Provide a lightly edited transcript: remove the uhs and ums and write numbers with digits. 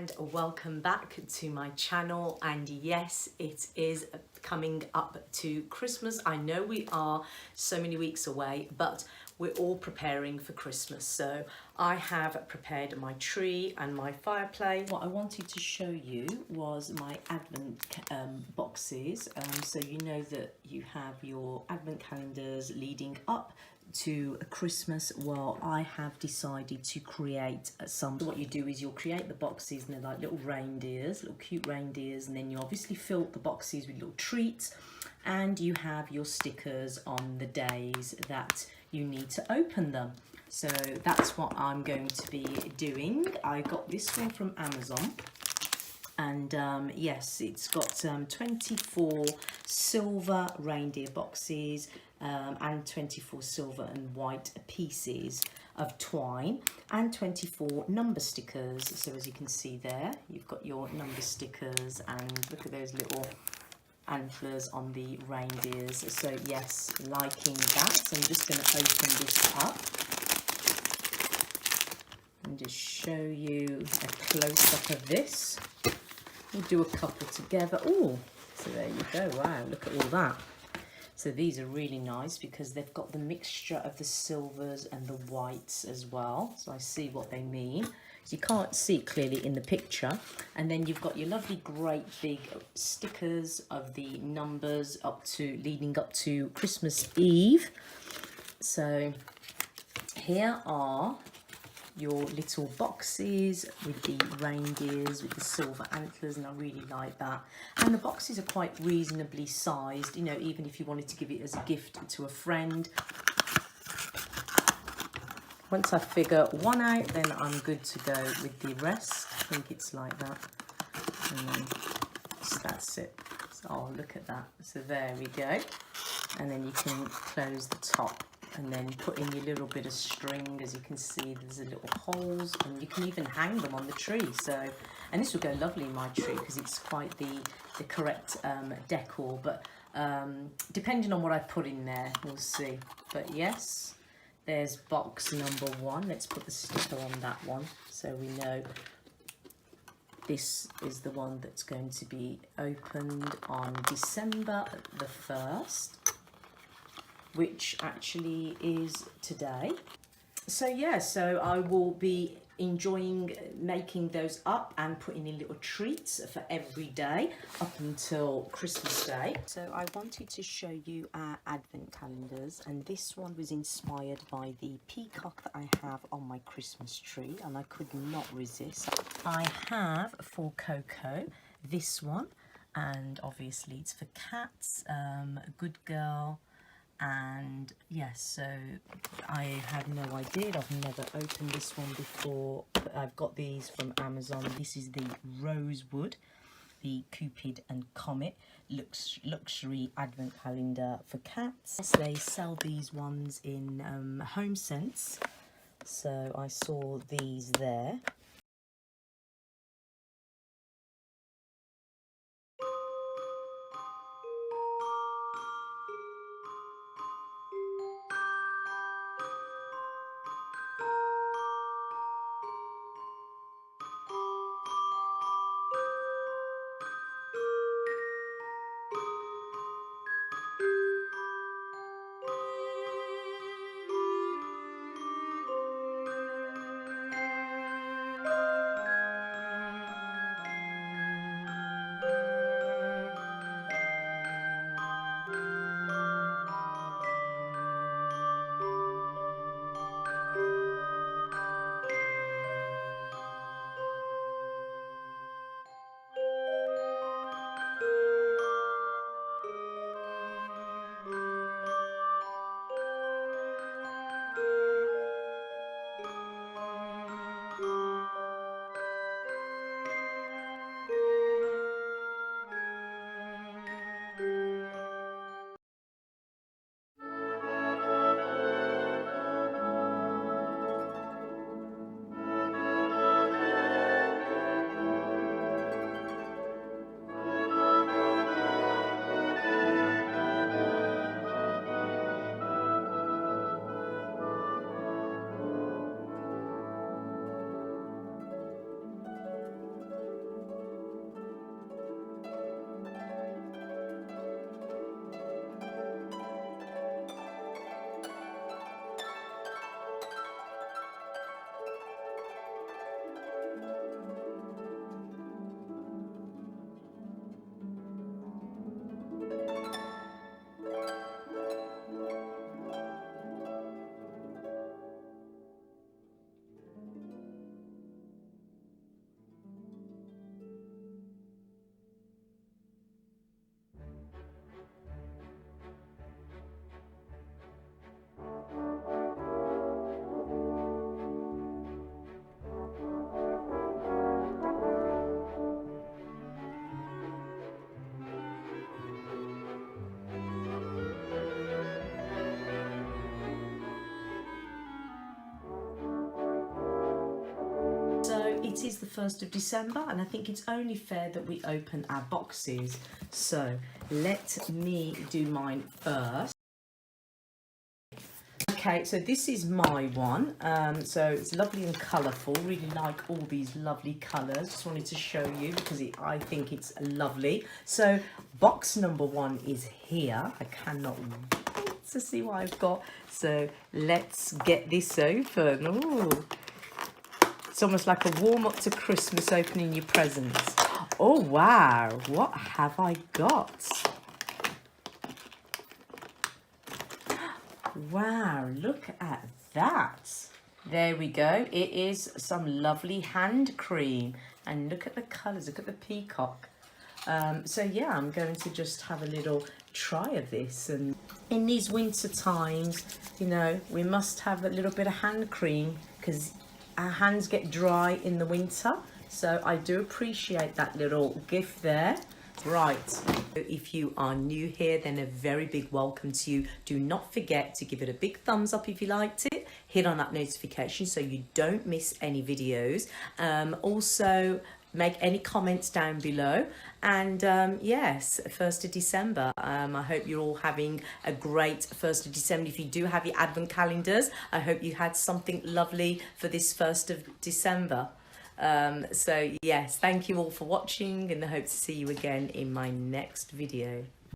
and welcome back to my channel. And yes, it is coming up to Christmas. I know we are so many weeks away, but we're all preparing for Christmas. So I have prepared my tree and my fireplace. What I wanted to show you was my Advent boxes. So you know that you have your Advent calendars leading up to Christmas. Well, I have decided to create some. So what you do is you'll create the boxes, and they're like little reindeers, little cute reindeers, and then you obviously fill the boxes with little treats, and you have your stickers on the days that you need to open them. So that's what I'm going to be doing. I got this one from Amazon. And yes, it's got 24 silver reindeer boxes and 24 silver and white pieces of twine and 24 number stickers. So as you can see there, you've got your number stickers, and look at those little antlers on the reindeers. So yes, liking that. So I'm just going to open this up and just show you a close-up of this. We'll do a couple together. Oh, so there you go. Wow, look at all that. So these are really nice because they've got the mixture of the silvers and the whites as well. So I see what they mean. So you can't see it clearly in the picture. And then you've got your lovely great big stickers of the numbers leading up to Christmas Eve. So here are your little boxes with the reindeers with the silver antlers, and I really like that. And the boxes are quite reasonably sized, you know, even if you wanted to give it as a gift to a friend. Once I figure one out, then I'm good to go with the rest. I think it's like that, and then that's it. So, oh, look at that. So there we go. And then you can close the top and then put in your little bit of string. As you can see, there's a little holes, and you can even hang them on the tree. So, and this will go lovely in my tree because it's quite the correct decor, but depending on what I put in there, we'll see. But yes, there's box number one. Let's put the sticker on that one so we know this is the one that's going to be opened on December the 1st. Which actually is today. So yeah, so I will be enjoying making those up and putting in little treats for every day up until Christmas Day. So I wanted to show you our Advent calendars, and this one was inspired by the peacock that I have on my Christmas tree, and I could not resist. I have for Coco this one, and obviously it's for cats, good girl. And yes, so I had no idea. I've never opened this one before, but I've got these from Amazon. This is the Rosewood, the Cupid and Comet luxury Advent calendar for cats. Yes, they sell these ones in Home Sense, so I saw these there. it is the 1st of December, and I think it's only fair that we open our boxes. So let me do mine first. Okay, so this is my one. So it's lovely and colourful. Really like all these lovely colours. Just wanted to show you because I think it's lovely. So box number 1 is here. I cannot wait to see what I've got. So let's get this open. Ooh. It's almost like a warm-up to Christmas, opening your presents. Oh, wow. What have I got? Wow, look at that. There we go. It is some lovely hand cream. And look at the colours. Look at the peacock. So, yeah, I'm going to just have a little try of this. And in these winter times, you know, we must have a little bit of hand cream because our hands get dry in the winter. So I do appreciate that little gift there. Right, if you are new here, then a very big welcome to you. Do not forget to give it a big thumbs up if you liked it. Hit on that notification so you don't miss any videos. Also, make any comments down below. And yes, 1st of December. I hope you're all having a great 1st of December. If you do have your Advent calendars, I hope you had something lovely for this 1st of December. So yes, thank you all for watching, and I hope to see you again in my next video.